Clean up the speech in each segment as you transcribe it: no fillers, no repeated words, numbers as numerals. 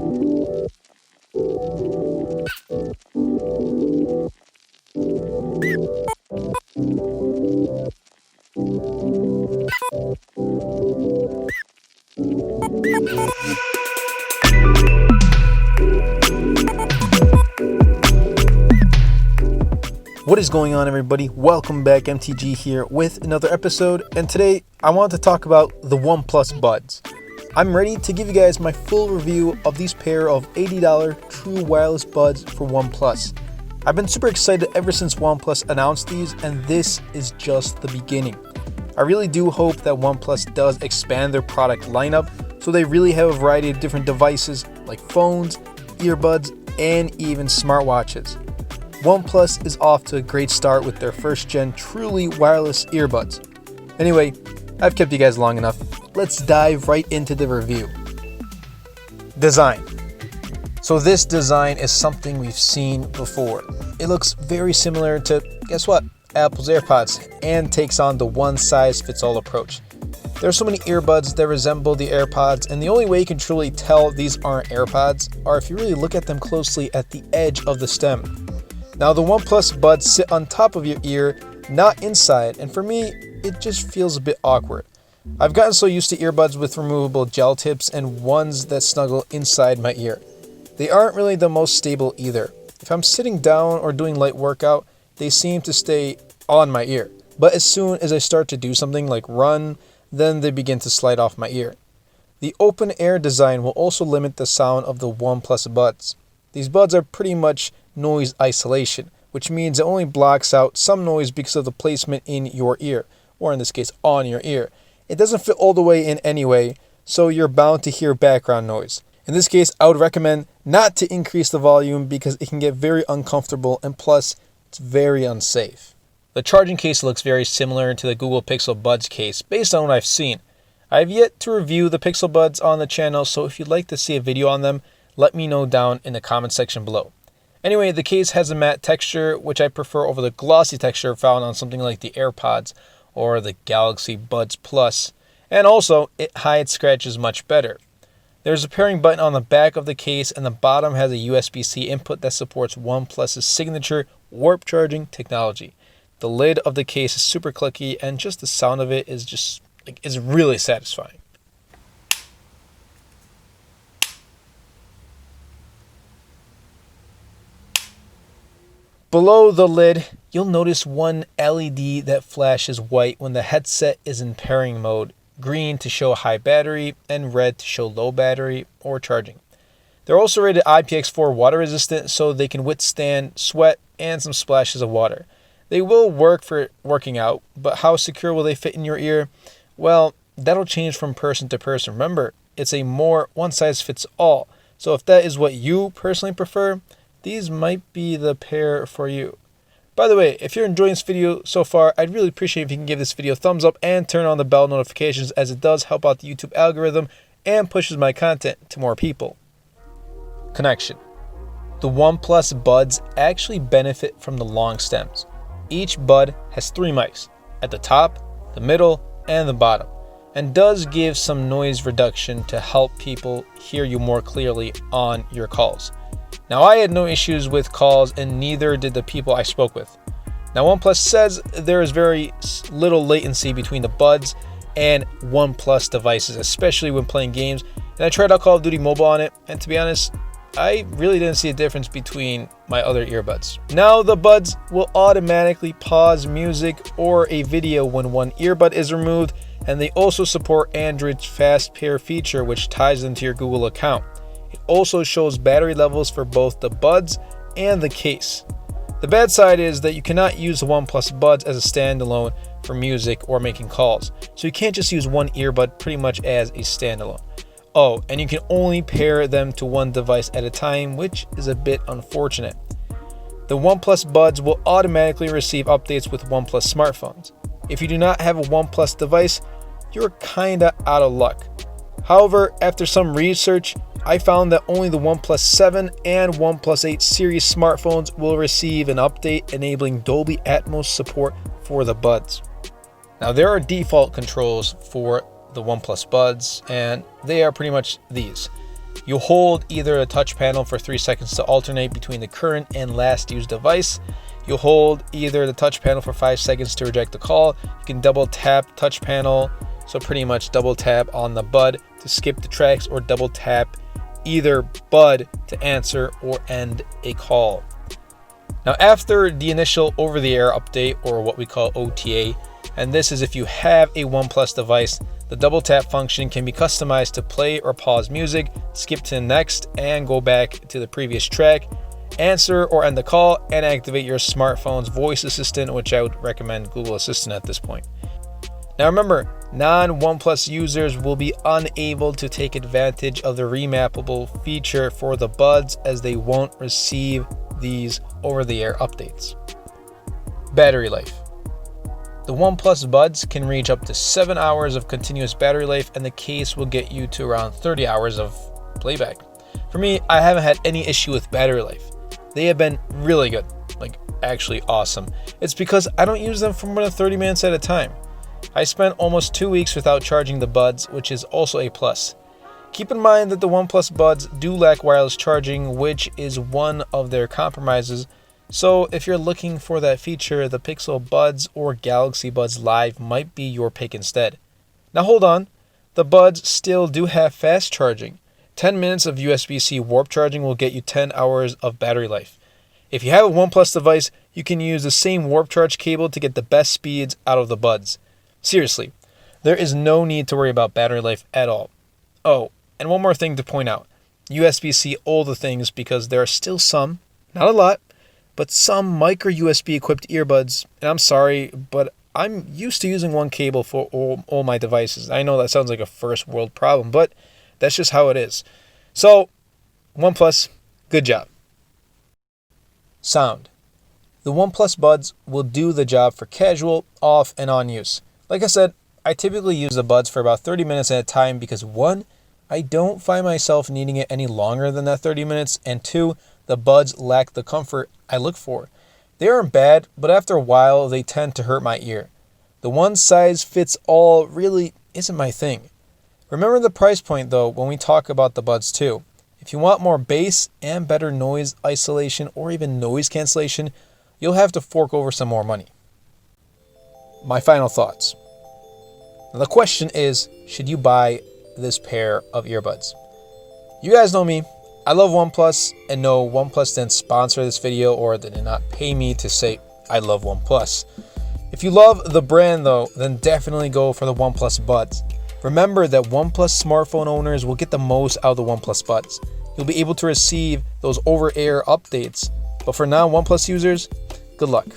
What is going on, everybody? Welcome back. MTG here with another episode, and today I want to talk about the OnePlus Buds. I'm ready to give you guys my full review of these pair of $80 true wireless buds for OnePlus. I've been super excited ever since OnePlus announced these, and this is just the beginning. I really do hope that OnePlus does expand their product lineup so they really have a variety of different devices like phones, earbuds, and even smartwatches. OnePlus is off to a great start with their first gen truly wireless earbuds. Anyway, I've kept you guys long enough. Let's dive right into the review. Design. So this design is something we've seen before. It looks very similar to, guess what? Apple's AirPods, and takes on the one-size-fits-all approach. There are so many earbuds that resemble the AirPods, and the only way you can truly tell these aren't AirPods are if you really look at them closely at the edge of the stem. Now, the OnePlus Buds sit on top of your ear, not inside, and for me, it just feels a bit awkward. I've gotten so used to earbuds with removable gel tips and ones that snuggle inside my ear. They aren't really the most stable either. If I'm sitting down or doing light workout, they seem to stay on my ear. But as soon as I start to do something like run, then they begin to slide off my ear. The open air design will also limit the sound of the OnePlus Buds. These buds are pretty much noise isolation, which means it only blocks out some noise because of the placement in your ear, or in this case on your ear. It doesn't fit all the way in anyway, so you're bound to hear background noise. In this case, I would recommend not to increase the volume because it can get very uncomfortable, and plus, it's very unsafe. The charging case looks very similar to the Google Pixel Buds case based on what I've seen. I have yet to review the Pixel Buds on the channel, so if you'd like to see a video on them, let me know down in the comment section below. Anyway, the case has a matte texture, which I prefer over the glossy texture found on something like the AirPods or the Galaxy Buds Plus, and also it hides scratches much better. There's a pairing button on the back of the case, and the bottom has a USB-C input that supports OnePlus's signature warp charging technology. The lid of the case is super clicky, and just the sound of it is really satisfying. Below the lid, you'll notice one LED that flashes white when the headset is in pairing mode, green to show high battery, and red to show low battery or charging. They're also rated IPX4 water resistant, so they can withstand sweat and some splashes of water. They will work for working out, but how secure will they fit in your ear? Well, that'll change from person to person. Remember, it's a more one-size-fits-all, so if that is what you personally prefer, these might be the pair for you. By the way, if you're enjoying this video so far, I'd really appreciate if you can give this video a thumbs up and turn on the bell notifications, as it does help out the YouTube algorithm and pushes my content to more people. Connection. The OnePlus Buds actually benefit from the long stems. Each bud has 3 mics, at the top, the middle, and the bottom, and does give some noise reduction to help people hear you more clearly on your calls. Now, I had no issues with calls, and neither did the people I spoke with. Now, OnePlus says there is very little latency between the Buds and OnePlus devices, especially when playing games. And I tried out Call of Duty Mobile on it, and to be honest, I really didn't see a difference between my other earbuds. Now, the Buds will automatically pause music or a video when one earbud is removed, and they also support Android's Fast Pair feature, which ties into your Google account. It also shows battery levels for both the Buds and the case. The bad side is that you cannot use the OnePlus Buds as a standalone for music or making calls, so you can't just use one earbud pretty much as a standalone. Oh, and you can only pair them to one device at a time, which is a bit unfortunate. The OnePlus Buds will automatically receive updates with OnePlus smartphones. If you do not have a OnePlus device, you're kinda out of luck. However, after some research, I found that only the OnePlus 7 and OnePlus 8 series smartphones will receive an update enabling Dolby Atmos support for the Buds. Now, there are default controls for the OnePlus Buds, and they are pretty much these. You hold either the touch panel for 3 seconds to alternate between the current and last used device. You hold either the touch panel for 5 seconds to reject the call. You can double tap touch panel, so pretty much double tap on the bud to skip the tracks, or double tap either bud to answer or end a call. Now, after the initial over-the-air update, or what we call OTA, and this is if you have a OnePlus device, the double tap function can be customized to play or pause music, skip to the next, and go back to the previous track, answer or end the call, and activate your smartphone's voice assistant, which I would recommend Google Assistant at this point. Now remember, non-OnePlus users will be unable to take advantage of the remappable feature for the Buds, as they won't receive these over-the-air updates. Battery life. The OnePlus Buds can reach up to 7 hours of continuous battery life, and the case will get you to around 30 hours of playback. For me, I haven't had any issue with battery life. They have been really good, like actually awesome. It's because I don't use them for more than 30 minutes at a time. I spent almost 2 weeks without charging the Buds, which is also a plus. Keep in mind that the OnePlus Buds do lack wireless charging, which is one of their compromises. So if you're looking for that feature, the Pixel Buds or Galaxy Buds Live might be your pick instead. Now hold on, the Buds still do have fast charging. 10 minutes of USB-C warp charging will get you 10 hours of battery life. If you have a OnePlus device, you can use the same warp charge cable to get the best speeds out of the Buds. Seriously, there is no need to worry about battery life at all. Oh, and one more thing to point out. USB-C all the things, because there are still some, not a lot, but some micro USB equipped earbuds, and I'm sorry, but I'm used to using one cable for all my devices. I know that sounds like a first world problem, but that's just how it is. So, OnePlus, good job. Sound. The OnePlus Buds will do the job for casual, off, and on use. Like I said, I typically use the Buds for about 30 minutes at a time because 1, I don't find myself needing it any longer than that 30 minutes, and 2, the Buds lack the comfort I look for. They aren't bad, but after a while, they tend to hurt my ear. The one size fits all really isn't my thing. Remember the price point though when we talk about the Buds too. If you want more bass and better noise isolation or even noise cancellation, you'll have to fork over some more money. My final thoughts. Now the question is, should you buy this pair of earbuds? You guys know me. I love OnePlus, and no, OnePlus didn't sponsor this video, or they did not pay me to say I love OnePlus. If you love the brand though, then definitely go for the OnePlus Buds. Remember that OnePlus smartphone owners will get the most out of the OnePlus Buds. You'll be able to receive those over-air updates, but for non-OnePlus users, good luck.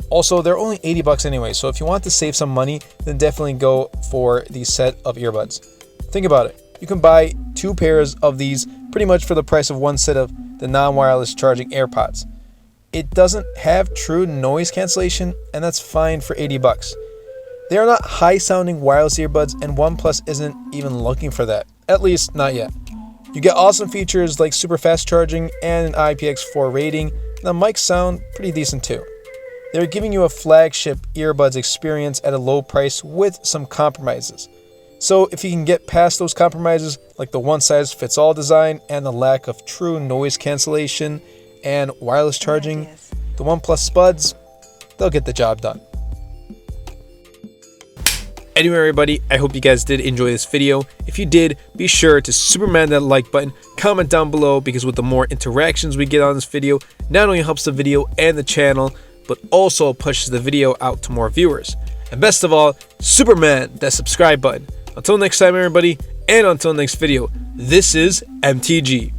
Also, they're only $80 anyway, so if you want to save some money, then definitely go for the set of earbuds. Think about it. You can buy 2 pairs of these pretty much for the price of 1 set of the non-wireless charging AirPods. It doesn't have true noise cancellation, and that's fine for $80. They are not high-sounding wireless earbuds, and OnePlus isn't even looking for that, at least not yet. You get awesome features like super fast charging and an IPX4 rating, and the mics sound pretty decent too. They're giving you a flagship earbuds experience at a low price with some compromises. So if you can get past those compromises, like the one-size-fits-all design and the lack of true noise cancellation and wireless charging, the OnePlus Buds, they'll get the job done. Anyway, everybody, I hope you guys did enjoy this video. If you did, be sure to Superman that like button, comment down below, because with the more interactions we get on this video, not only helps the video and the channel, but also pushes the video out to more viewers. And best of all, Superman that subscribe button. Until next time, everybody, and until next video, this is MTG.